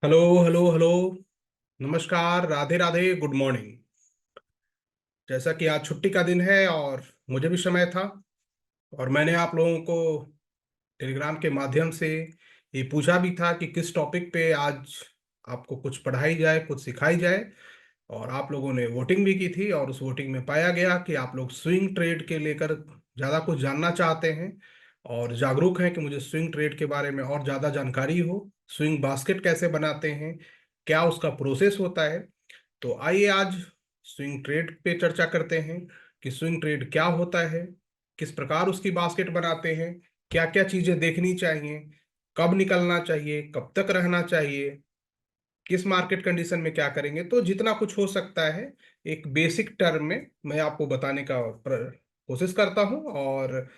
Hello hello hello. नमस्कार, Radhe Radhe, good morning. जैसा कि आज छुट्टी का दिन है और मुझे भी समय था, और मैंने आप लोगों को टेलीग्राम के माध्यम से ये पूछा भी था कि किस टॉपिक पे आज आपको कुछ पढ़ाई जाए, कुछ सिखाई जाए। और आप लोगों ने वोटिंग भी की थी, और उस वोटिंग में पाया गया कि आप लोग स्विंग ट्रेड के लेकर ज़्यादा कुछ जानना चाहते हैं और जागरूक हैं कि मुझे स्विंग ट्रेड के बारे में और ज़्यादा जानकारी हो। स्विंग बास्केट कैसे बनाते हैं, क्या उसका प्रोसेस होता है। तो आइए आज स्विंग ट्रेड पे चर्चा करते हैं कि स्विंग ट्रेड क्या होता है, किस प्रकार उसकी बास्केट बनाते हैं, क्या क्या चीजें देखनी चाहिए, कब निकलना चाहिए, कब तक रहना चाहिए, किस मार्केट कंडीशन में क्या करेंगे। तो जितना कुछ हो सकता है एक बेसिक टर्म में मैं आपको बताने का कोशिश करता हूं, और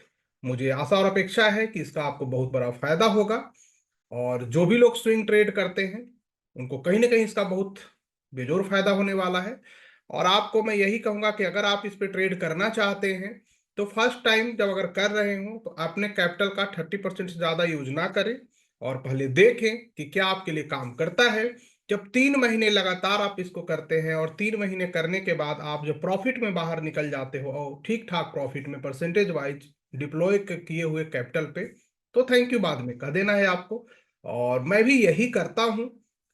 मुझे आशा और अपेक्षा है कि इसका आपको बहुत बड़ा फायदा होगा। और जो भी लोग स्विंग ट्रेड करते हैं उनको कहीं ना कहीं इसका बहुत बेजोर फायदा होने वाला है। और आपको मैं यही कहूंगा कि अगर आप इस पे ट्रेड करना चाहते हैं तो फर्स्ट टाइम जब अगर कर रहे हो तो अपने कैपिटल का 30% से ज्यादा यूज ना करें, और पहले देखें कि क्या आपके लिए काम करता है। जब 3 महीने लगातार आप इसको करते हैं और 3 महीने करने के बाद आप जब प्रॉफिट में बाहर निकल जाते हो और ठीक ठाक प्रॉफिट में परसेंटेज वाइज डिप्लॉय किए हुए कैपिटल पे, तो थैंक यू बाद में कह देना है आपको। और मैं भी यही करता हूं।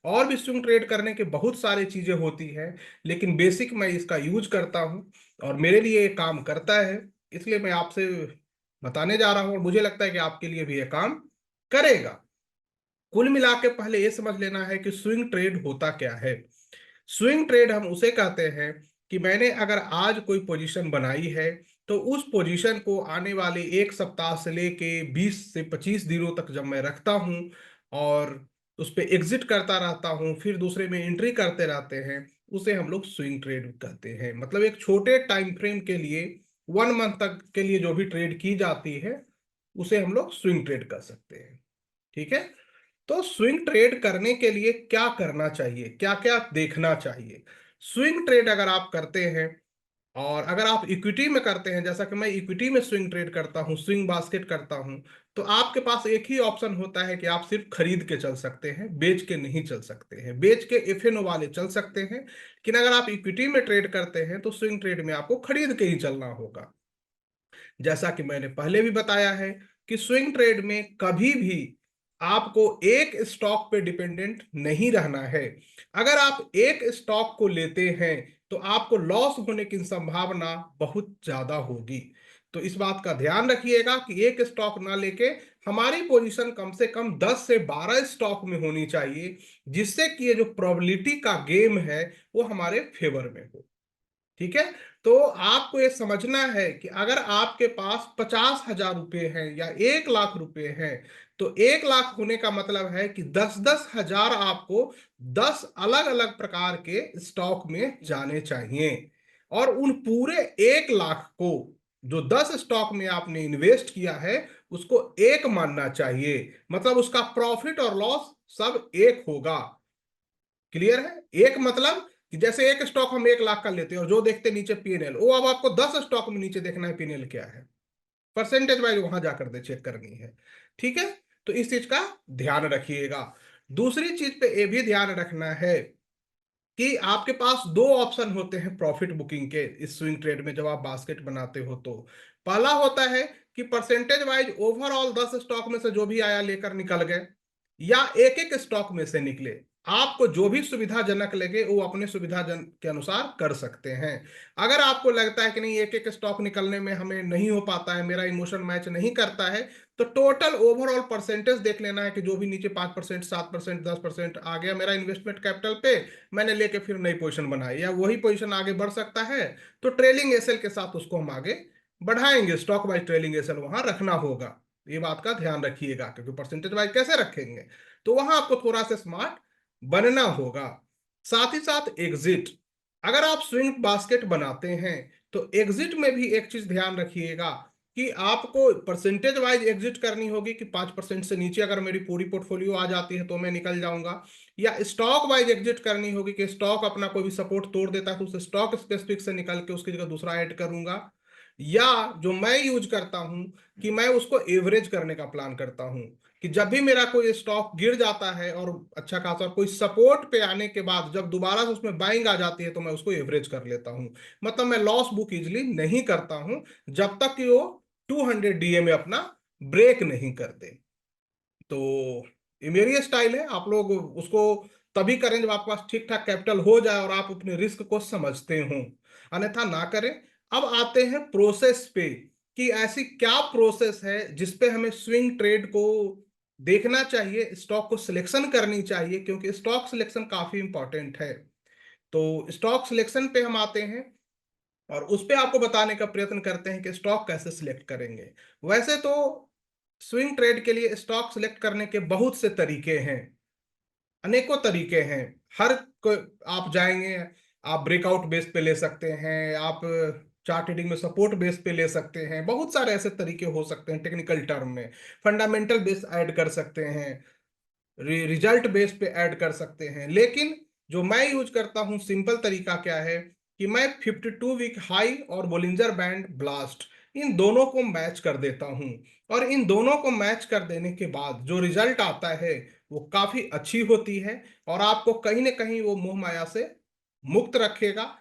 और भी स्विंग ट्रेड करने के बहुत सारी चीजें होती हैं, लेकिन बेसिक मैं इसका यूज करता हूं और मेरे लिए ये काम करता है, इसलिए मैं आपसे बताने जा रहा हूं, और मुझे लगता है कि आपके लिए भी ये काम करेगा। कुल मिला के पहले ये समझ लेना है कि स्विंग ट्रेड होता क्या है। स्विंग ट्रेड हम उसे कहते हैं कि मैंने अगर आज कोई पोजीशन बनाई है तो उस पोजीशन को आने वाले 1 सप्ताह से लेके 20 से 25 दिनों तक जब मैं रखता हूं और उस पे एग्जिट करता रहता हूं, फिर दूसरे में एंट्री करते रहते हैं, उसे हम लोग स्विंग ट्रेड कहते हैं। मतलब एक छोटे टाइम फ्रेम के लिए 1 मंथ तक के लिए जो भी ट्रेड की जाती है उसे हम लोग स्विंग ट्रेड कर सकते हैं। ठीक है। तो स्विंग ट्रेड करने के लिए क्या करना चाहिए, क्या क्या देखना चाहिए। स्विंग ट्रेड अगर आप करते हैं और अगर आप इक्विटी में करते हैं, जैसा कि मैं इक्विटी में स्विंग ट्रेड करता हूं, स्विंग बास्केट करता हूं, तो आपके पास एक ही ऑप्शन होता है कि आप सिर्फ खरीद के चल सकते हैं, बेच के नहीं चल सकते हैं। बेच के एफएनओ वाले चल सकते हैं, लेकिन अगर आप इक्विटी में ट्रेड करते हैं तो स्विंग ट्रेड में आपको खरीद के ही चलना होगा। जैसा कि मैंने पहले भी बताया है कि स्विंग ट्रेड में कभी भी आपको एक स्टॉक पे डिपेंडेंट नहीं रहना है। अगर आप एक स्टॉक को लेते हैं तो आपको लॉस होने की संभावना बहुत ज्यादा होगी। तो इस बात का ध्यान रखिएगा कि एक स्टॉक ना लेके हमारी पोजीशन कम से कम 10 से 12 स्टॉक में होनी चाहिए, जिससे कि ये जो प्रोबेबिलिटी का गेम है वो हमारे फेवर में हो। ठीक है। तो आपको ये समझना है कि अगर आपके पास 50,000 रुपए हैं या 1 लाख रुपए हैं, तो 1 लाख होने का मतलब है कि 10-10 हजार आपको 10 अलग अलग प्रकार के स्टॉक में जाने चाहिए। और उन पूरे 1 लाख को जो 10 स्टॉक में आपने इन्वेस्ट किया है उसको एक मानना चाहिए। मतलब उसका प्रॉफिट और लॉस सब एक होगा। क्लियर है। एक मतलब कि जैसे एक स्टॉक हम 1 लाख का लेते हैं और जो देखते हैं नीचे पीएनएल, वो अब आपको 10 स्टॉक में नीचे देखना है पीएनएल क्या है, परसेंटेज वाइज वहां जाकर दे चेक करनी है। ठीक है। तो इस चीज का ध्यान रखिएगा। दूसरी चीज पे ये भी ध्यान रखना है कि आपके पास दो ऑप्शन होते हैं प्रॉफिट बुकिंग के इस स्विंग ट्रेड में जब आप बास्केट बनाते हो। तो पहला होता है कि परसेंटेज वाइज ओवरऑल 10 स्टॉक में से जो भी आया लेकर निकल गए, या एक एक स्टॉक में से निकले। आपको जो भी सुविधाजनक लगे वो अपने सुविधाजन के अनुसार कर सकते हैं। अगर आपको लगता है कि नहीं एक एक स्टॉक निकलने में हमें नहीं हो पाता है, मेरा इमोशन मैच नहीं करता है, तो टोटल ओवरऑल परसेंटेज देख लेना है कि जो भी नीचे 5%, 7%, 10% आ गया मेरा इन्वेस्टमेंट कैपिटल पे, मैंने लेके फिर नई पोजीशन बनाई, या वही पोजीशन आगे बढ़ सकता है तो ट्रेलिंग एसएल के साथ उसको हम आगे बढ़ाएंगे। स्टॉक वाइज ट्रेलिंग एसएल वहां रखना होगा। ये बात का ध्यान रखिएगा, क्योंकि परसेंटेज वाइज कैसे रखेंगे, तो वहां आपको थोड़ा सा स्मार्ट बनना होगा। साथ ही साथ एग्जिट, अगर आप स्विंग बास्केट बनाते हैं तो एग्जिट में भी एक चीज ध्यान रखिएगा कि आपको परसेंटेज वाइज एग्जिट करनी होगी कि 5% से नीचे अगर मेरी पूरी पोर्टफोलियो आ जाती है तो मैं निकल जाऊंगा, या स्टॉक वाइज एग्जिट करनी होगी कि स्टॉक अपना कोई भी सपोर्ट तोड़ देता है तो उस स्टॉक स्पेसिफिक से निकल के उसकी जगह दूसरा ऐड करूंगा, या जो मैं यूज करता हूं कि मैं उसको एवरेज करने का प्लान करता हूं, कि जब भी मेरा कोई स्टॉक गिर जाता है और अच्छा खासा कोई सपोर्ट पे आने के बाद जब दोबारा से उसमें बाइंग आ जाती है तो मैं उसको एवरेज कर लेता हूं। मतलब मैं लॉस बुक इजिली नहीं करता हूं जब तक कि वो 200 डीए में अपना ब्रेक नहीं करते। तो ये मेरी स्टाइल है, आप लोग उसको तभी करें जब आपके पास ठीक ठाक कैपिटल हो जाए और आप अपने रिस्क को समझते हो, अन्यथा ना करें। अब आते हैं प्रोसेस पे, कि ऐसी क्या प्रोसेस है जिसपे हमें स्विंग ट्रेड को देखना चाहिए, स्टॉक को सिलेक्शन करनी चाहिए, क्योंकि स्टॉक सिलेक्शन काफी इंपॉर्टेंट है। तो स्टॉक सिलेक्शन पे हम आते हैं और उस पे आपको बताने का प्रयत्न करते हैं कि स्टॉक कैसे सिलेक्ट करेंगे। वैसे तो स्विंग ट्रेड के लिए स्टॉक सिलेक्ट करने के बहुत से तरीके हैं, अनेकों तरीके हैं। हर को आप जाएंगे, आप ब्रेकआउट बेस पे ले सकते हैं, आप चार्ट रीडिंग में सपोर्ट बेस पे ले सकते हैं, बहुत सारे ऐसे तरीके हो सकते हैं। टेक्निकल टर्म में फंडामेंटल बेस ऐड कर सकते हैं, रिजल्ट बेस पे ऐड कर सकते हैं। लेकिन जो मैं यूज करता हूं सिंपल तरीका क्या है, कि मैं 52 वीक हाई और बोलिंजर बैंड ब्लास्ट इन दोनों को मैच कर देता हूं, और इन दोनों को मैच कर देने के बाद जो रिजल्ट आता है वो काफी अच्छी होती है, और आपको कहीं ना कहीं वो मोह माया से मुक्त रखेगा।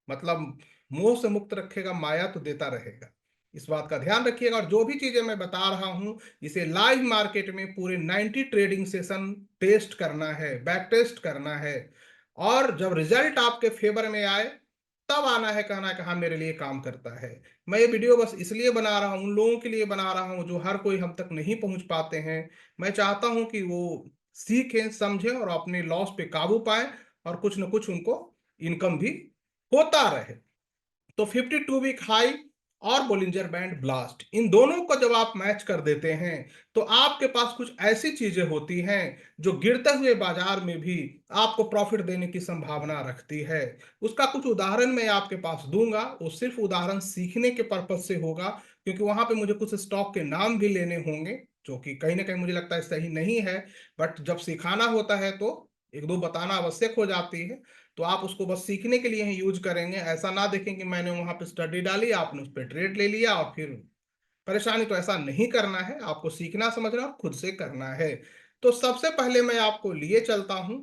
मतलब मोह से मुक्त रखेगा, माया तो देता रहेगा। इस बात का ध्यान रखिएगा। और जो भी चीजें मैं बता रहा हूं, इसे लाइव मार्केट में पूरे 90 ट्रेडिंग सेशन टेस्ट करना है, बैक टेस्ट करना है, और जब रिजल्ट आपके फेवर में आए तब आना है कहना कि हाँ मेरे लिए काम करता है। मैं ये वीडियो बस इसलिए बना रहा हूँ, उन लोगों के लिए बना रहा हूँ जो हर कोई हम तक नहीं पहुंच पाते हैं। मैं चाहता हूं कि वो सीखें, समझें और अपने लॉस पे काबू पाएं, और कुछ न कुछ उनको इनकम भी होता रहे। तो 52 वीक हाई और बोलिंजर बैंड ब्लास्ट इन दोनों को जब आप मैच कर देते हैं तो आपके पास कुछ ऐसी चीजें होती हैं जो गिरते हुए बाजार में भी आपको प्रॉफिट देने की संभावना रखती है। उसका कुछ उदाहरण मैं आपके पास दूंगा, वो सिर्फ उदाहरण सीखने के पर्पज से होगा, क्योंकि वहां पे मुझे कुछ स्टॉक के नाम भी लेने होंगे जो कि कहीं ना कहीं मुझे लगता है सही नहीं है, बट जब सिखाना होता है तो एक दो बताना आवश्यक हो जाती है। तो आप उसको बस सीखने के लिए ही यूज करेंगे, ऐसा ना देखें कि मैंने वहां पे स्टडी डाली, आपने उस पर ट्रेड ले लिया और फिर परेशानी। तो ऐसा नहीं करना है, आपको सीखना समझना और खुद से करना है। तो सबसे पहले मैं आपको लिए चलता हूं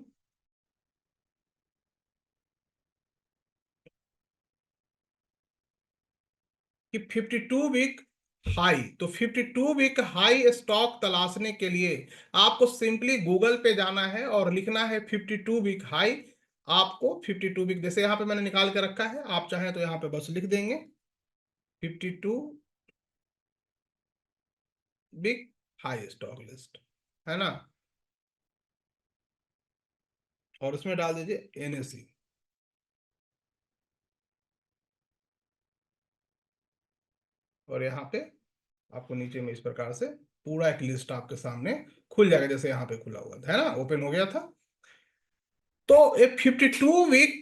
कि 52 वीक हाई। तो 52 वीक हाई स्टॉक तलाशने के लिए आपको सिंपली गूगल पे जाना है और लिखना है 52 वीक हाई। आपको 52 वीक, जैसे यहाँ पे मैंने निकाल के रखा है, आप चाहें तो यहाँ पे बस लिख देंगे 52 बिग हाई स्टॉक लिस्ट, है ना, और उसमें डाल दीजिए एनएसई। और यहाँ पे आपको नीचे में इस प्रकार से पूरा एक लिस्ट आपके सामने खुल जाएगा, जैसे यहाँ पे खुला हुआ था, है ना, ओपन हो गया था। तो ये 52 वीक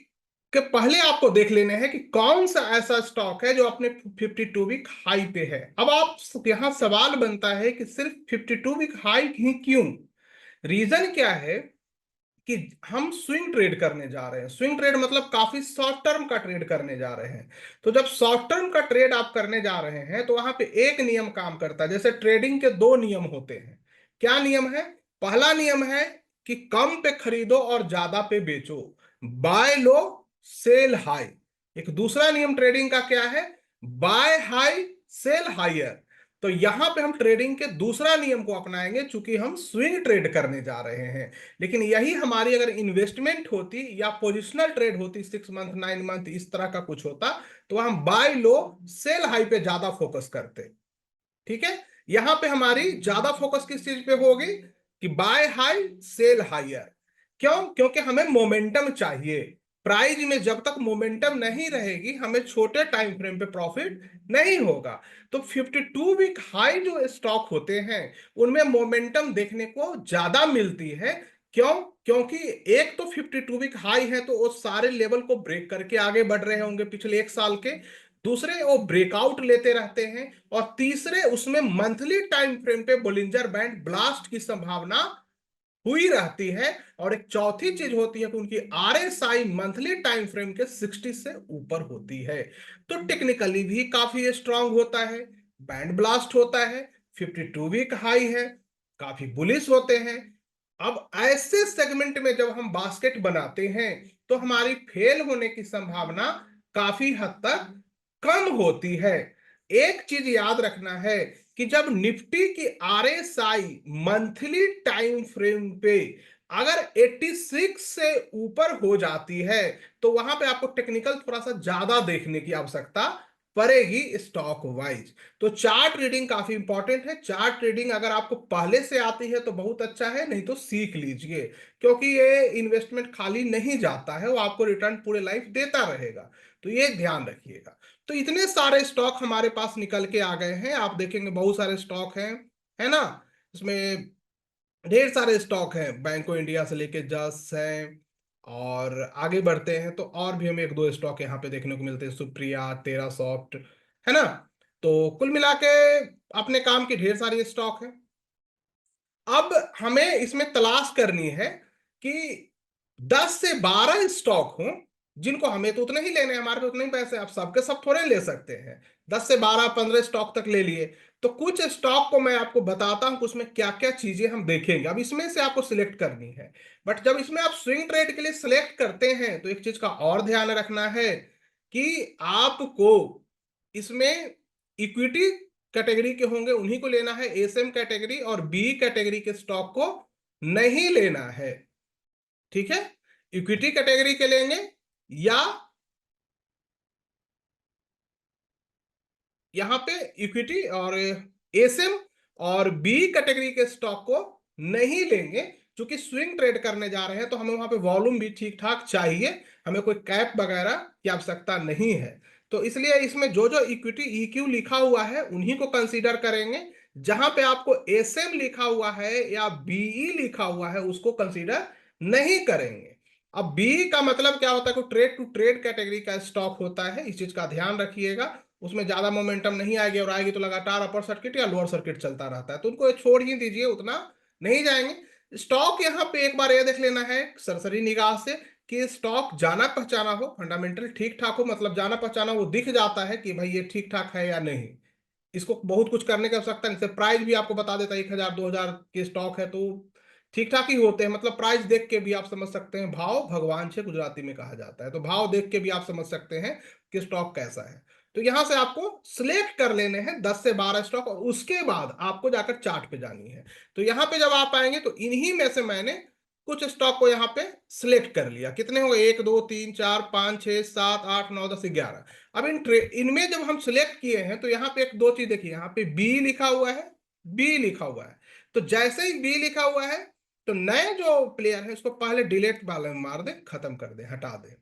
के पहले आपको देख लेने हैं कि कौन सा ऐसा स्टॉक है जो अपने 52 वीक हाई पे है। अब आप यहाँ सवाल बनता है कि सिर्फ 52 वीक हाई ही क्यों, रीजन क्या है, कि हम स्विंग ट्रेड करने जा रहे हैं। स्विंग ट्रेड मतलब काफी शॉर्ट टर्म का ट्रेड करने जा रहे हैं। तो जब शॉर्ट टर्म का ट्रेड आप करने जा रहे हैं तो वहां पे एक नियम काम करता है। जैसे ट्रेडिंग के दो नियम होते हैं। क्या नियम है? पहला नियम है कि कम पे खरीदो और ज्यादा पे बेचो, बाय लो सेल हाई। एक दूसरा नियम ट्रेडिंग का क्या है? Buy high sell higher. तो यहां पे हम ट्रेडिंग के दूसरा नियम को अपनाएंगे, चूंकि हम स्विंग ट्रेड करने जा रहे हैं। लेकिन यही हमारी अगर इन्वेस्टमेंट होती या पोजिशनल ट्रेड होती, 6 मंथ 9 मंथ इस तरह का कुछ होता, तो हम बाय लो सेल हाई पे ज्यादा फोकस करते। ठीक है, यहां पे हमारी ज्यादा फोकस किस चीज पे होगी, कि बाय हाई सेल हाइयर। क्यों? क्योंकि हमें मोमेंटम चाहिए। प्राइस में जब तक मोमेंटम नहीं रहेगी हमें छोटे टाइम फ्रेम पे प्रॉफिट नहीं होगा। तो 52 वीक हाई जो स्टॉक होते हैं उनमें मोमेंटम देखने को ज्यादा मिलती है। क्यों? क्योंकि एक तो 52 वीक हाई है तो वो सारे लेवल को ब्रेक करके आगे बढ़ रहे होंगे पिछले एक साल के, दूसरे वो ब्रेकआउट लेते रहते हैं, और तीसरे उसमें मंथली टाइम फ्रेम पे बोलिंजर बैंड ब्लास्ट की संभावना हुई रहती है। और एक चौथी चीज होती है कि उनकी आरएसआई मंथली टाइम फ्रेम के 60 से ऊपर होती है। तो टेक्निकली भी काफी स्ट्रांग होता है, बैंड ब्लास्ट होता है, 52 वीक हाई है, काफी बुलिश होते हैं। अब ऐसे सेगमेंट में जब हम बास्केट बनाते हैं तो हमारी फेल होने की संभावना काफी हद तक कम होती है। एक चीज याद रखना है कि जब निफ्टी की आरएसआई मंथली टाइम फ्रेम पे अगर 86 से ऊपर हो जाती है तो वहां पे आपको टेक्निकल थोड़ा सा ज्यादा देखने की आवश्यकता पड़ेगी स्टॉक वाइज। तो चार्ट रीडिंग काफी इंपॉर्टेंट है। चार्ट रीडिंग अगर आपको पहले से आती है तो बहुत अच्छा है, नहीं तो सीख लीजिए, क्योंकि ये इन्वेस्टमेंट खाली नहीं जाता है, वो आपको रिटर्न पूरे लाइफ देता रहेगा। तो ये ध्यान रखिएगा। तो इतने सारे स्टॉक हमारे पास निकल के आ गए हैं, आप देखेंगे बहुत सारे स्टॉक हैं, है ना। इसमें ढेर सारे स्टॉक हैं, बैंक ऑफ इंडिया से लेके जस है। और आगे बढ़ते हैं तो और भी हमें एक दो स्टॉक यहाँ पे देखने को मिलते हैं, सुप्रिया, तेरा सॉफ्ट, है ना। तो कुल मिला के अपने काम की ढेर सारी स्टॉक है। अब हमें इसमें तलाश करनी है कि 10 से 12 स्टॉक हों जिनको हमें तो उतने ही लेने हैं, हमारे पे उतने ही पैसे, आप सबके सब थोड़े ले सकते हैं। 10 से 12 15 स्टॉक तक ले लिए। तो कुछ स्टॉक को मैं आपको बताता हूं कि उसमें क्या क्या चीजें हम देखेंगे। अब इसमें से आपको सिलेक्ट करनी है। बट जब इसमें आप स्विंग ट्रेड के लिए सिलेक्ट करते हैं तो एक चीज का और ध्यान रखना है कि आपको इसमें इक्विटी कैटेगरी के होंगे उन्हीं को लेना है, एसएम कैटेगरी और बी कैटेगरी के स्टॉक को नहीं लेना है। ठीक है, इक्विटी कैटेगरी के लेंगे या यहां पे इक्विटी और एसएम और बी कैटेगरी के स्टॉक को नहीं लेंगे। क्योंकि स्विंग ट्रेड करने जा रहे हैं तो हमें वहां पे वॉल्यूम भी ठीक ठाक चाहिए, हमें कोई कैप वगैरह की आवश्यकता नहीं है। तो इसलिए इसमें जो जो इक्विटी ईक्यू लिखा हुआ है उन्हीं को कंसीडर करेंगे। जहां पे आपको एसएम लिखा हुआ है या बीई लिखा हुआ है उसको कंसीडर नहीं करेंगे। अब बी का मतलब क्या होता है, कि ट्रेड टू ट्रेड कैटेगरी का स्टॉक होता है, इस चीज का ध्यान रखिएगा। उसमें ज्यादा मोमेंटम नहीं आएगी, और आएगी तो लगातार अपर सर्किट या लोअर सर्किट चलता रहता है, तो उनको छोड़ ही दीजिए, उतना नहीं जाएंगे। स्टॉक यहाँ पे एक बार ये देख लेना है सरसरी निगाह से कि स्टॉक जाना पहचाना हो, फंडामेंटल ठीक ठाक हो, मतलब जाना पहचाना वो दिख जाता है कि भाई ये ठीक ठाक है या नहीं। इसको बहुत कुछ करने की आवश्यकता नहीं, प्राइस भी आपको बता देता है, 1000 2000 के स्टॉक है तो ठीक ठाक ही होते हैं। मतलब प्राइस देख के भी आप समझ सकते हैं, भाव भगवान से गुजराती में कहा जाता है, तो भाव देख के भी आप समझ सकते हैं कि स्टॉक कैसा है। तो यहां से आपको सिलेक्ट कर लेने हैं 10 से 12 स्टॉक, और उसके बाद आपको जाकर चार्ट पे जानी है। तो यहां पे जब आप आएंगे तो इन्हीं में से मैंने कुछ स्टॉक को यहाँ पे सिलेक्ट कर लिया। कितने हो गए, 1 2 3 4 5 6 7 8 9 10 11। अब इनमें जब हम सिलेक्ट किए हैं तो यहाँ पे एक दो चीज देखिए, यहाँ पे बी लिखा हुआ है, बी लिखा हुआ है। तो जैसे ही बी लिखा हुआ है तो नए जो प्लेयर है उसको पहले डिलीट वाले में मार दे, खत्म कर दे, हटा दे,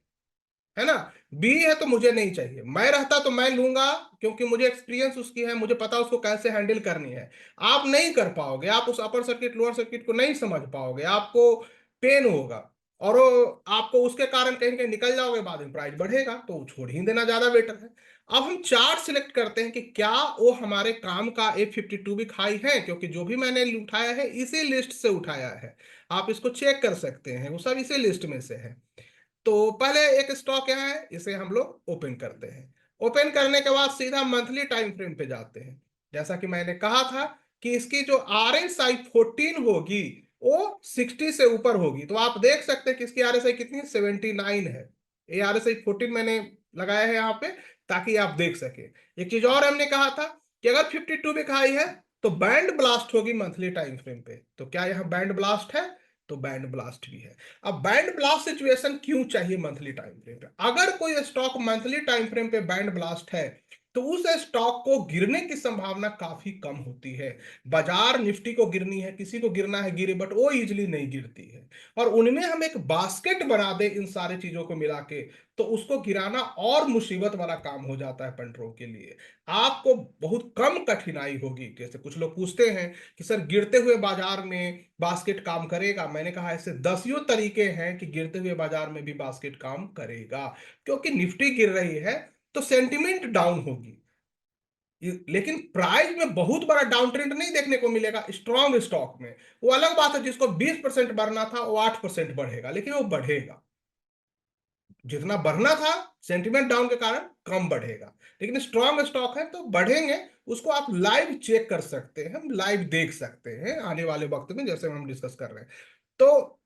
है ना। बी है तो मुझे नहीं चाहिए, मैं रहता तो मैं लूंगा, क्योंकि मुझे एक्सपीरियंस उसकी है, मुझे पता उसको कैसे हैंडल करनी है। आप नहीं कर पाओगे, आप उस अपर सर्किट लोअर सर्किट को नहीं समझ पाओगे, आपको पेन होगा, और आपको उसके कारण कहीं कहीं निकल जाओगे, बाद में प्राइस बढ़ेगा, तो छोड़ ही देना ज्यादा बेटर है। अब हम चार्ट सिलेक्ट करते हैं कि क्या वो हमारे काम का 52 वीक हाई है, क्योंकि जो भी मैंने उठाया है इसी लिस्ट से उठाया है, आप इसको चेक कर सकते हैं, वो सब इसी लिस्ट में से है। तो पहले एक स्टॉक यहाँ है, इसे हम लोग ओपन करते हैं। ओपन करने के बाद सीधा मंथली टाइम फ्रेम पे जाते हैं। जैसा कि मैंने कहा था कि इसकी जो आर एस आई 14 होगी वो 60 से ऊपर होगी। तो आप देख सकते हैं कि इसकी आर एस आई कितनी, 79 है। ये आर एस आई 14 मैंने लगाया है यहाँ पे ताकि आप देख सके। एक चीज और हमने कहा था कि अगर 52 पे खाई है तो बैंड ब्लास्ट होगी मंथली टाइम फ्रेम पे। तो क्या यहाँ बैंड ब्लास्ट है, तो बैंड ब्लास्ट भी है। अब बैंड ब्लास्ट सिचुएशन क्यों चाहिए मंथली टाइम फ्रेम पे, अगर कोई स्टॉक मंथली टाइम फ्रेम पे बैंड ब्लास्ट है तो उस स्टॉक को गिरने की संभावना काफी कम होती है। बाजार निफ्टी को गिरनी है, किसी को गिरना है गिरे, बट वो इजिली नहीं गिरती है। और उनमें हम एक बास्केट बना दे इन सारी चीजों को मिला के तो उसको गिराना और मुसीबत वाला काम हो जाता है पेट्रोल के लिए। आपको बहुत कम कठिनाई होगी। जैसे कुछ लोग पूछते हैं कि सर गिरते हुए बाजार में बास्केट काम करेगा, मैंने कहा ऐसे दसियों तरीके हैं कि गिरते हुए बाजार में भी बास्केट काम करेगा। क्योंकि निफ्टी गिर रही है तो सेंटिमेंट डाउन होगी, लेकिन प्राइस में बहुत बड़ा डाउन ट्रेंड नहीं देखने को मिलेगा स्ट्रॉन्ग स्टॉक में। वो अलग बात है, जिसको 20% बढ़ना था वो 8% बढ़ेगा, लेकिन वो बढ़ेगा। जितना बढ़ना था सेंटिमेंट डाउन के कारण कम बढ़ेगा, लेकिन स्ट्रॉन्ग स्टॉक है तो बढ़ेंगे। उसको आप लाइव चेक कर सकते हैं, हम लाइव देख सकते हैं आने वाले वक्त में, जैसे हम डिस्कस कर रहे हैं। तो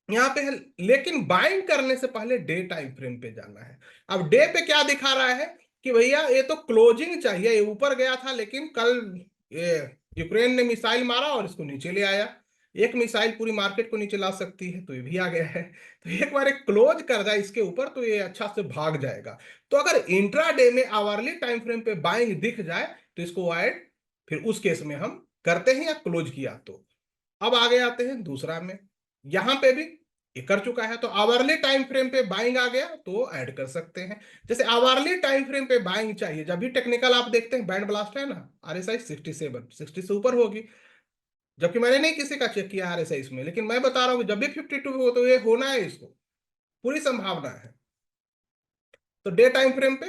यहाँ पे है, लेकिन बाइंग करने से पहले डे टाइम फ्रेम पे जाना है। अब डे पे क्या दिखा रहा है कि भैया ये तो क्लोजिंग चाहिए, ये ऊपर गया था लेकिन कल ये यूक्रेन ने मिसाइल मारा और इसको नीचे ले आया। एक मिसाइल पूरी मार्केट को नीचे ला सकती है, तो ये भी आ गया है। तो एक बार क्लोज कर जाए इसके ऊपर तो ये अच्छा से भाग जाएगा। तो अगर इंट्रा डे में आवरली टाइम फ्रेम पे बाइंग दिख जाए तो इसको ऐड, फिर उस केस में हम करते हैं या क्लोज किया तो। अब आगे आते हैं दूसरा में, यहां पे भी ये कर चुका है, तो आवरली टाइम फ्रेम पे बाइंग आ गया तो ऐड कर सकते हैं। जैसे आवरली टाइम फ्रेम पे बाइंग चाहिए, जब भी टेक्निकल आप देखते हैं बैंड ब्लास्ट है ना, आरएसआई 67 60 से ऊपर होगी। जबकि मैंने नहीं किसी का चेक किया आरएसआई इसमें, लेकिन मैं बता रहा हूं जब भी 52 हो तो ये होना है, इसको पूरी संभावना है। तो डे टाइम फ्रेम पे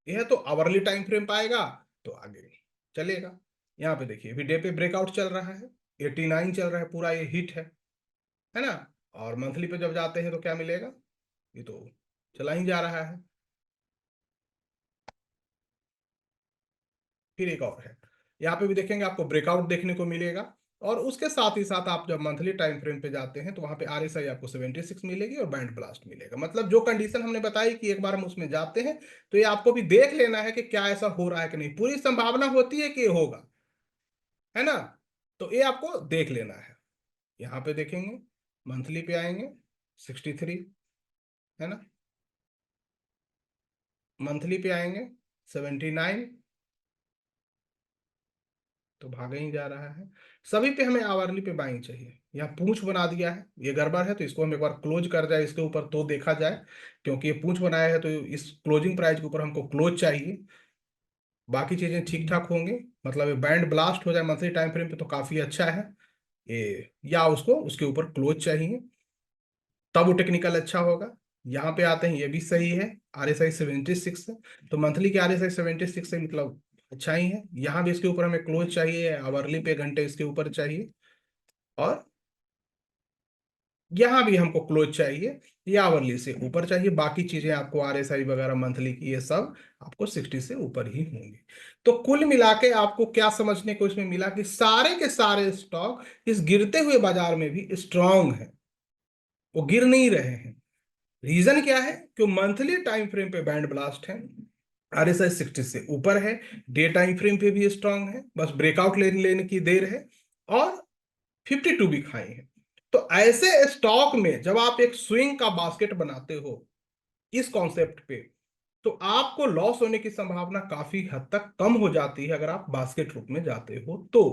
यह तो आवरली टाइम फ्रेम पाएगा तो आगे चलेगा। यहाँ पे देखिए अभी डे पे ब्रेकआउट चल रहा है, 89 चल रहा है, पूरा ये हिट है ना। और मंथली पे जब जाते हैं तो क्या मिलेगा, ये तो चला ही जा रहा है। फिर एक और है, यहाँ पे भी देखेंगे आपको ब्रेकआउट देखने को मिलेगा। और उसके साथ ही साथ आप जब मंथली टाइम फ्रेम पे जाते हैं तो वहां पे आरएसआई आपको 76 मिलेगी और बैंड ब्लास्ट मिलेगा। मतलब जो कंडीशन हमने बताई कि एक बार हम उसमें जाते हैं तो ये आपको भी देख लेना है कि क्या ऐसा हो रहा है कि नहीं, पूरी संभावना होती है कि ये होगा, है ना। तो ये आपको देख लेना है। यहाँ पे देखेंगे मंथली पे आएंगे 63, है ना। मंथली पे आएंगे 79, तो भागे ही जा रहा है। सभी पे हमें आवरली पे बाइंग चाहिए। यहाँ पूंछ बना दिया है, ये गड़बड़ है, तो इसको हम एक बार क्लोज कर जाए इसके ऊपर तो देखा जाए। क्योंकि ये पूंछ बनाया है तो इस क्लोजिंग प्राइस के ऊपर हमको क्लोज चाहिए। बाकी चीजें ठीक ठाक होंगे, मतलब ये बैंड ब्लास्ट हो जाए मंथली टाइम फ्रेम पे तो काफी अच्छा है ये, या उसको उसके ऊपर क्लोज चाहिए तब वो टेक्निकल अच्छा होगा। यहाँ पे आते हैं, ये भी सही है, आरएसआई 76 है, तो मंथली के आरएसआई 76 से मतलब अच्छा ही है। यहाँ भी इसके ऊपर हमें क्लोज चाहिए, आवरली पे घंटे इसके ऊपर चाहिए। और यहाँ भी हमको क्लोज चाहिए, या आवरली से ऊपर चाहिए। बाकी चीजें आपको आरएसआई वगैरह मंथली की ये सब आपको 60 से ऊपर ही होंगे। तो कुल मिला के आपको क्या समझने को इसमें मिला कि सारे के सारे स्टॉक इस गिरते हुए बाजार में भी स्ट्रांग है, वो गिर नहीं रहे हैं। रीजन क्या है कि मंथली टाइम फ्रेम पे बैंड ब्लास्ट है, आरएसआई 60 से ऊपर है, डे टाइम फ्रेम पे भी स्ट्रांग है, बस ब्रेकआउट लेने लेने की देर है। और 52 भी खाए हैं। तो ऐसे स्टॉक में जब आप एक स्विंग का बास्केट बनाते हो इस कॉन्सेप्ट पे, तो आपको लॉस होने की संभावना काफी हद तक कम हो जाती है अगर आप बास्केट रूप में जाते हो तो।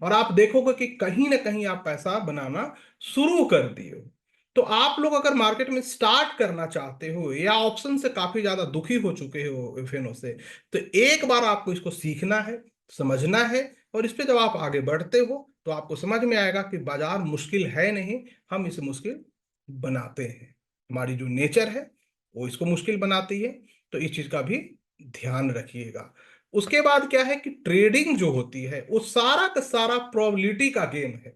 और आप देखोगे कि कहीं ना कहीं आप पैसा बनाना शुरू कर दिए हो। तो आप लोग अगर मार्केट में स्टार्ट करना चाहते हो या ऑप्शन से काफी ज्यादा दुखी हो चुके हो एफएनओ से, तो एक बार आपको इसको सीखना है, समझना है। और इस पे जब आप आगे बढ़ते हो तो आपको समझ में आएगा कि बाजार मुश्किल है नहीं, हम इसे मुश्किल बनाते हैं। हमारी जो नेचर है वो इसको मुश्किल बनाती है। तो इस चीज का भी ध्यान रखिएगा। उसके बाद क्या है कि ट्रेडिंग जो होती है वो सारा का सारा प्रोबेबिलिटी का गेम है।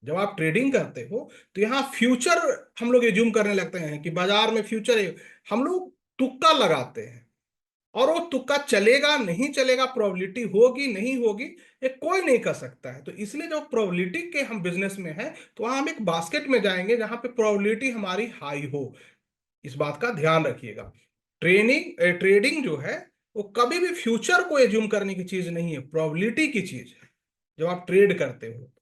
जब आप ट्रेडिंग करते हो तो यहाँ फ्यूचर हम लोग एज्यूम करने लगते हैं कि बाजार में फ्यूचर है, हम लोग तुक्का लगाते हैं। और वो तुक्का चलेगा नहीं चलेगा, प्रोबेबिलिटी होगी नहीं होगी, ये कोई नहीं कर सकता है। तो इसलिए जो प्रोबेबिलिटी के हम बिजनेस में है तो वहां हम एक बास्केट में जाएंगे जहां पे प्रोबेबिलिटी हमारी हाई हो। इस बात का ध्यान रखिएगा। ट्रेडिंग जो है वो कभी भी फ्यूचर को एज्यूम करने की चीज नहीं है, प्रोबेबिलिटी की चीज है जब आप ट्रेड करते हो।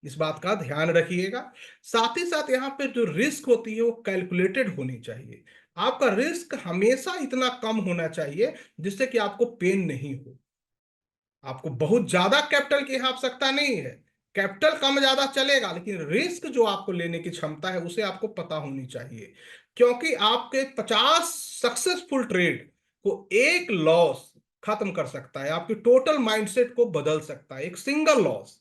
इस बात का ध्यान रखिएगा। साथ ही साथ यहाँ पे जो रिस्क होती है वो कैलकुलेटेड होनी चाहिए। आपका रिस्क हमेशा इतना कम होना चाहिए जिससे कि आपको पेन नहीं हो। आपको बहुत ज्यादा कैपिटल की आवश्यकता नहीं है, कैपिटल कम ज्यादा चलेगा, लेकिन रिस्क जो आपको लेने की क्षमता है उसे आपको पता होनी चाहिए। क्योंकि आपके 50 सक्सेसफुल ट्रेड को एक लॉस खत्म कर सकता है, आपके टोटल माइंडसेट को बदल सकता है। एक सिंगल लॉस,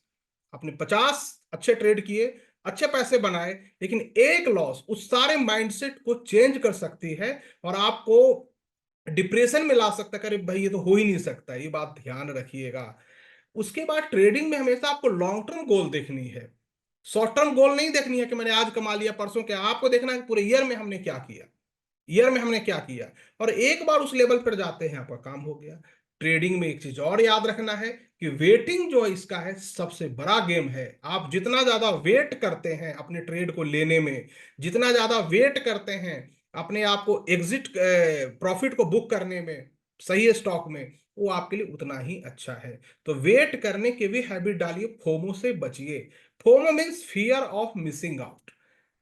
आपने 50 अच्छे ट्रेड किए, अच्छे पैसे बनाए, लेकिन एक लॉस उस सारे माइंडसेट को चेंज कर सकती है और आपको डिप्रेशन में ला सकता है कि अरे भाई ये तो हो ही नहीं सकता, ये बात ध्यान रखिएगा। उसके बाद ट्रेडिंग में हमेशा आपको लॉन्ग टर्म गोल देखनी है, शॉर्ट टर्म गोल नहीं देखनी है कि मैंने आज कमा लिया परसों क्या। आपको देखना है कि पूरे ईयर में हमने क्या किया, ईयर में हमने क्या किया। और एक बार उस लेवल पर जाते हैं आपका काम हो गया। ट्रेडिंग में एक चीज और याद रखना है कि वेटिंग जो इसका है सबसे बड़ा गेम है। आप जितना ज्यादा वेट करते हैं अपने ट्रेड को लेने में, जितना ज्यादा वेट करते हैं अपने आप को एग्जिट प्रॉफिट को बुक करने में सही स्टॉक में, वो आपके लिए उतना ही अच्छा है। तो वेट करने की भी हैबिट डालिए, फोमो से बचिए। FOMO means fear of missing out.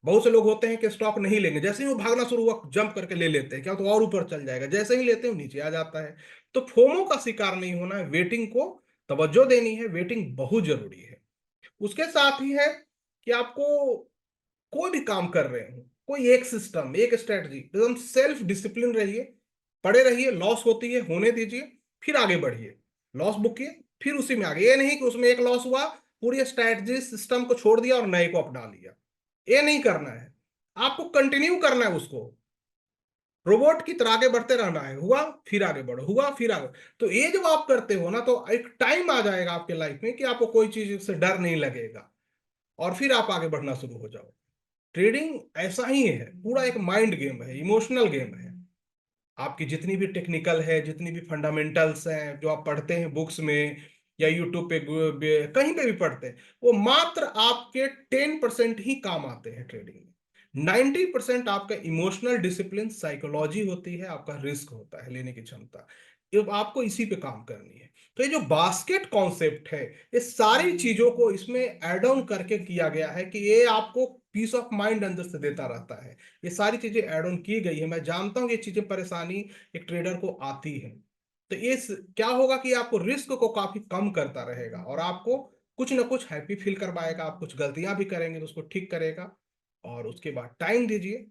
बहुत से लोग होते हैं कि स्टॉक नहीं लेंगे, जैसे ही वो भागना शुरू हुआ जंप करके ले लेते हैं, क्या तो और ऊपर चल जाएगा, जैसे ही लेते हैं वो नीचे आ जाता है। तो फोमो का शिकार नहीं होना है, वेटिंग को तवज्जो देनी है, वेटिंग बहुत जरूरी है। उसके साथ ही है कि आपको कोई भी काम कर रहे हो, कोई एक सिस्टम एक स्ट्रेटजी, एकदम सेल्फ डिसिप्लिन रहिए, पड़े रहिए। लॉस होती है होने दीजिए, फिर आगे बढ़िए। लॉस बुक किए फिर उसी में आगे, ये नहीं कि उसमें एक लॉस हुआ पूरी स्ट्रेटजी सिस्टम को छोड़ दिया और नए को अपना लिया। ये नहीं करना है, आपको कंटिन्यू करना है उसको, रोबोट की तरह आगे बढ़ते रहना है। हुआ फिर आगे बढ़ो, हुआ फिर आगे। तो ये जब आप करते हो ना, तो एक टाइम आ जाएगा आपके लाइफ में कि आपको कोई चीज से डर नहीं लगेगा, और फिर आप आगे बढ़ना शुरू हो जाओ। ट्रेडिंग ऐसा ही है, पूरा एक माइंड गेम है, इमोशनल गेम है। आपकी जितनी भी टेक्निकल है, जितनी भी फंडामेंटल्स हैं जो आप पढ़ते हैं बुक्स में या यूट्यूब पे कहीं पे भी पढ़ते हैं, वो मात्र आपके 10% ही काम आते हैं ट्रेडिंग में। 90% आपका इमोशनल डिसिप्लिन, साइकोलॉजी होती है, आपका रिस्क होता है लेने की क्षमता। ये आपको इसी पे काम करनी है। तो ये जो बास्केट कॉन्सेप्ट है, ये सारी चीजों को इसमें एड ऑन करके किया गया है कि ये आपको पीस ऑफ माइंड अंदर से देता रहता है। ये सारी चीजें ऐड ऑन की गई है। मैं जानता हूं ये चीजें परेशानी एक ट्रेडर को आती है। तो ये क्या होगा कि आपको रिस्क को काफी कम करता रहेगा, और आपको कुछ ना कुछ हैप्पी फील करवाएगा। आप कुछ गलतियां भी करेंगे तो उसको ठीक करेगा। और उसके बाद टाइम दीजिए।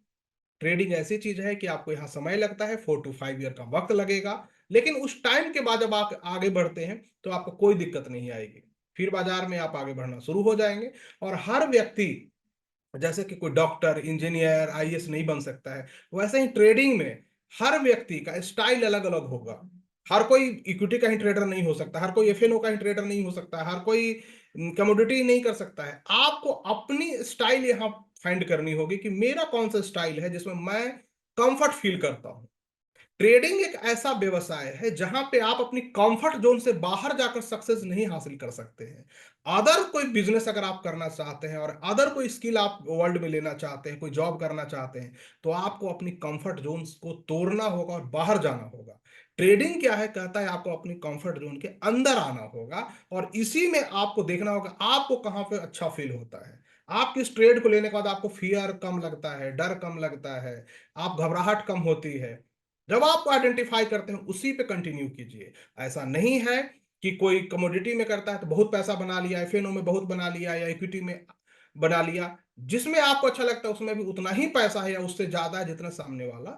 ट्रेडिंग ऐसी चीज है कि आपको यहाँ समय लगता है, 4 to 5 ईयर का वक्त लगेगा, लेकिन उस टाइम के बाद जब आप आगे बढ़ते हैं तो आपको कोई दिक्कत नहीं आएगी। फिर बाजार में आप आगे बढ़ना शुरू हो जाएंगे। और हर व्यक्ति, जैसे कि कोई डॉक्टर इंजीनियर आईएएस नहीं बन सकता है, वैसे ही ट्रेडिंग में हर व्यक्ति का स्टाइल अलग अलग होगा। हर कोई इक्विटी का ही ट्रेडर नहीं हो सकता, हर कोई एफएनओ का ही ट्रेडर नहीं हो सकता, हर कोई कमोडिटी नहीं कर सकता है। आपको अपनी स्टाइल यहाँ फाइंड करनी होगी कि मेरा कौन सा स्टाइल है जिसमें मैं कंफर्ट फील करता हूँ। ट्रेडिंग एक ऐसा व्यवसाय है जहां पे आप अपनी कंफर्ट जोन से बाहर जाकर सक्सेस नहीं हासिल कर सकते हैं। अदर कोई बिजनेस अगर आप करना चाहते हैं और अदर कोई स्किल आप वर्ल्ड में लेना चाहते हैं, कोई जॉब करना चाहते हैं, तो आपको अपनी कंफर्ट जोन को तोड़ना होगा और बाहर जाना होगा। ट्रेडिंग क्या है, कहता है आपको अपनी कंफर्ट जोन के अंदर आना होगा, और इसी में आपको देखना होगा आपको कहाँ पे अच्छा फील होता है। आपकी इस ट्रेड को लेने के बाद आपको फियर कम लगता है, डर कम लगता है, आप घबराहट कम होती है। जब आपको आइडेंटिफाई करते हैं उसी पे कंटिन्यू कीजिए। ऐसा नहीं है कि कोई कमोडिटी में करता है तो बहुत पैसा बना लिया, एफएनओ में बहुत बना लिया या इक्विटी में बना लिया। जिसमें आपको अच्छा लगता है उसमें भी उतना ही पैसा है या उससे ज्यादा है जितना सामने वाला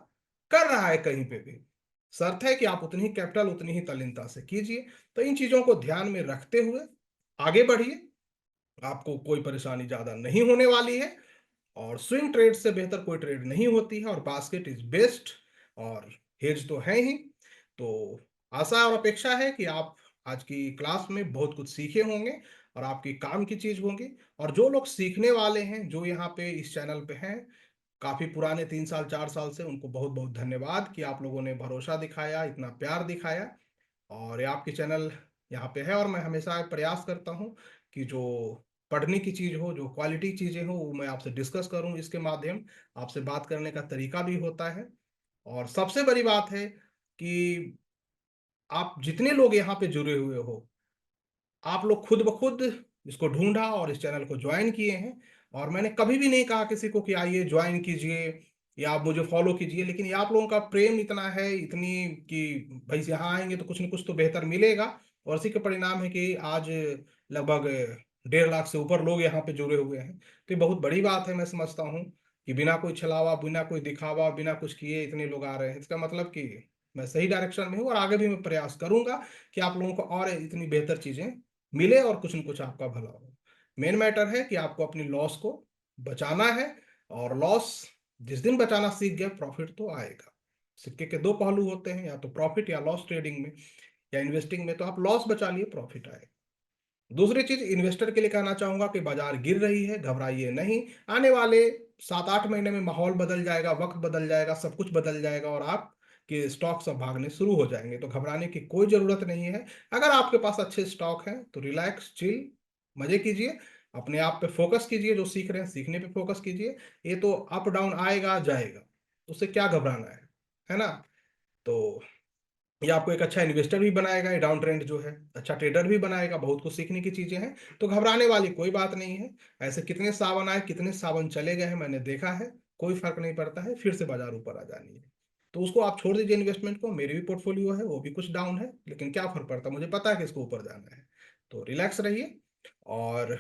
कर रहा है कहीं पे भी। शर्त है कि आप उतनी ही कैपिटल, उतनी ही तल्लीनता से कीजिए। तो इन चीजों को ध्यान में रखते हुए आगे बढ़िए। आपको कोई परेशानी ज्यादा नहीं होने वाली है, और स्विंग ट्रेड से बेहतर कोई ट्रेड नहीं होती है, और बास्केट इज बेस्ट, और हेज तो है ही। तो आशा और अपेक्षा है कि आप आज की क्लास में बहुत कुछ सीखे होंगे और आपकी काम की चीज होंगी। और जो लोग सीखने वाले हैं, जो यहाँ पे इस चैनल पे हैं काफी पुराने, 3 साल 4 साल से, उनको बहुत बहुत धन्यवाद कि आप लोगों ने भरोसा दिखाया, इतना प्यार दिखाया। और ये आपकी चैनल यहाँ पे है, और मैं हमेशा प्रयास करता हूँ कि जो पढ़ने की चीज हो, जो क्वालिटी चीजें हो, वो मैं आपसे डिस्कस करूँ इसके माध्यम। आपसे बात करने का तरीका भी होता है। और सबसे बड़ी बात है कि आप जितने लोग यहाँ पे जुड़े हुए हो, आप लोग खुद ब खुद इसको ढूंढा और इस चैनल को ज्वाइन किए हैं। और मैंने कभी भी नहीं कहा किसी को कि आइए ज्वाइन कीजिए या आप मुझे फॉलो कीजिए, लेकिन ये आप लोगों का प्रेम इतना है, इतनी कि भाई यहाँ आएंगे तो कुछ न कुछ तो बेहतर मिलेगा। और इसी के परिणाम है कि आज लगभग 1.5 लाख से ऊपर लोग यहाँ पे जुड़े हुए हैं। तो ये बहुत बड़ी बात है, मैं समझता हूँ कि बिना कोई छलावा, बिना कोई दिखावा, बिना कुछ किए इतने लोग आ रहे हैं। इसका मतलब कि मैं सही डायरेक्शन में हूँ, और आगे भी मैं प्रयास करूंगा कि आप लोगों को और इतनी बेहतर चीजें मिले और कुछ न कुछ आपका भला हो। मेन मैटर है कि आपको अपनी लॉस को बचाना है, और लॉस जिस दिन बचाना सीख गए, प्रॉफिट तो आएगा। सिक्के के दो पहलू होते हैं, या तो प्रॉफिट या लॉस ट्रेडिंग में या इन्वेस्टिंग में। तो आप लॉस बचा लिए, प्रॉफिट आए। दूसरी चीज इन्वेस्टर के लिए कहना चाहूंगा कि बाजार गिर रही है, घबराइए नहीं। आने वाले 7-8 महीने में माहौल बदल जाएगा, वक्त बदल जाएगा, सब कुछ बदल जाएगा और आप के स्टॉक सब भागने शुरू हो जाएंगे। तो घबराने की कोई जरूरत नहीं है। अगर आपके पास अच्छे स्टॉक हैं तो रिलैक्स, चिल, मजे कीजिए, अपने आप पे फोकस कीजिए, जो सीख रहे हैं सीखने पे फोकस कीजिए। ये तो अप डाउन आएगा जाएगा, उससे क्या घबराना है ना। तो ये आपको एक अच्छा इन्वेस्टर भी बनाएगा, ये डाउन ट्रेंड जो है, अच्छा ट्रेडर भी बनाएगा, बहुत कुछ सीखने की चीजें हैं। तो घबराने वाली कोई बात नहीं है। ऐसे कितने सावन आए, कितने सावन चले गए हैं, मैंने देखा है, कोई फर्क नहीं पड़ता है, फिर से बाजार ऊपर आ जानी है। तो उसको आप छोड़ दीजिए इन्वेस्टमेंट को। मेरी भी पोर्टफोलियो है, वो भी कुछ डाउन है, लेकिन क्या फर्क पड़ता है, मुझे पता है कि इसको ऊपर जाना है। तो रिलैक्स रहिए और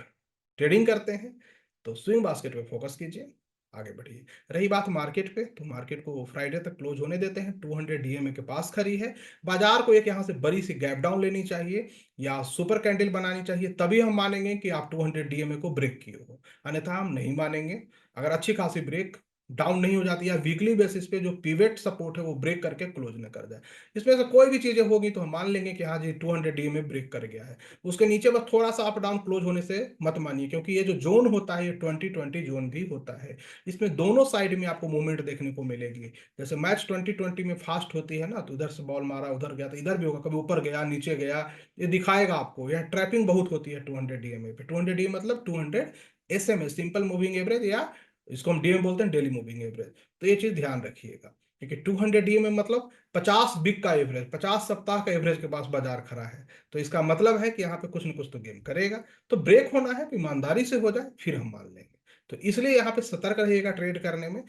ट्रेडिंग करते हैं तो स्विंग बास्केट पे फोकस कीजिए, आगे बढ़िए। रही बात मार्केट पे, तो मार्केट को फ्राइडे तक क्लोज होने देते हैं। 200 डीएमए के पास खड़ी है। बाजार को एक यहाँ से बड़ी सी गैप डाउन लेनी चाहिए या सुपर कैंडल बनानी चाहिए, तभी हम मानेंगे कि आप 200 डीएमए को ब्रेक किए हो, अन्यथा हम नहीं मानेंगे। अगर अच्छी खासी ब्रेक डाउन नहीं हो जाती या वीकली बेसिस पे जो पिवेट सपोर्ट है वो ब्रेक करके क्लोज न कर जाए, इसमें से कोई भी चीजें होगी तो हम मान लेंगे कि हाँ जी 200 डीएमए ब्रेक कर गया है। उसके नीचे बस थोड़ा सा अप डाउन क्लोज होने से मत मानिए, क्योंकि ये जो जोन होता है ये 2020 जोन भी होता है। इसमें दोनों साइड में आपको मूवमेंट देखने को मिलेगी। जैसे मैच 2020 में फास्ट होती है ना, तो इधर से बॉल मारा उधर गया, तो इधर भी होगा, कभी ऊपर गया नीचे गया, ये दिखाएगा आपको। यह ट्रैपिंग बहुत होती है 200 डीएमए पे। 200 डीएमए मतलब 200 एसएमएस, सिंपल मूविंग एवरेज, या इसको हम डीएम बोलते हैं, डेली मूविंग एवरेज। तो ये चीज ध्यान रखिएगा, क्योंकि 200 डीएमए मतलब 50 वीक का एवरेज, 50 सप्ताह का एवरेज के पास बाजार खड़ा है। तो इसका मतलब है कि यहाँ पे कुछ न कुछ तो गेम करेगा। तो ब्रेक होना है तो ईमानदारी से हो जाए, फिर हम मान लेंगे। तो इसलिए यहाँ पे सतर्क रहिएगा ट्रेड करने में।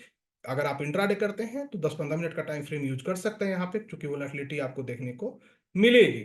अगर आप इंट्राडे करते हैं तो 10-15 मिनट का टाइम फ्रेम यूज कर सकते हैं यहाँ पे, क्योंकि वोलेटिलिटी आपको देखने को मिलेगी।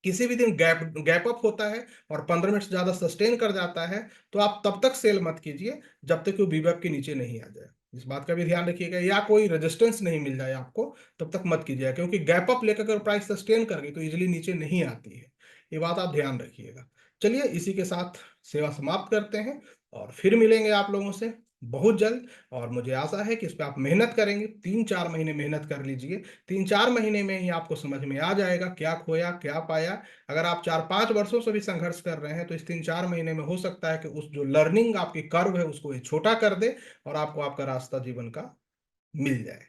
किसी भी दिन गैप गैप अप होता है और 15 मिनट से ज्यादा सस्टेन कर जाता है, तो आप तब तक सेल मत कीजिए जब तक वो बीबैप के नीचे नहीं आ जाए। इस बात का भी ध्यान रखिएगा, या कोई रेजिस्टेंस नहीं मिल जाए आपको, तब तक मत कीजिएगा, क्योंकि गैप अप लेकर अगर प्राइस सस्टेन कर गई तो इजिली नीचे नहीं आती है। ये बात आप ध्यान रखिएगा। चलिए इसी के साथ सेवा समाप्त करते हैं और फिर मिलेंगे आप लोगों से बहुत जल्द। और मुझे आशा है कि इस पर आप मेहनत करेंगे, 3-4 महीने मेहनत कर लीजिए। 3-4 महीने में ही आपको समझ में आ जाएगा क्या खोया क्या पाया। अगर आप 4-5 वर्षों से भी संघर्ष कर रहे हैं तो इस 3-4 महीने में हो सकता है कि उस जो लर्निंग आपकी कर्व है उसको ये छोटा कर दे और आपको आपका रास्ता जीवन का मिल जाए।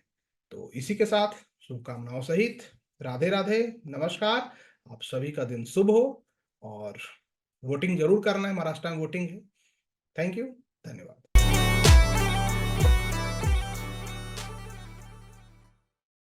तो इसी के साथ शुभकामनाओं सहित राधे राधे, नमस्कार। आप सभी का दिन शुभ हो और वोटिंग जरूर करना है, महाराष्ट्र में वोटिंग है। थैंक यू, धन्यवाद।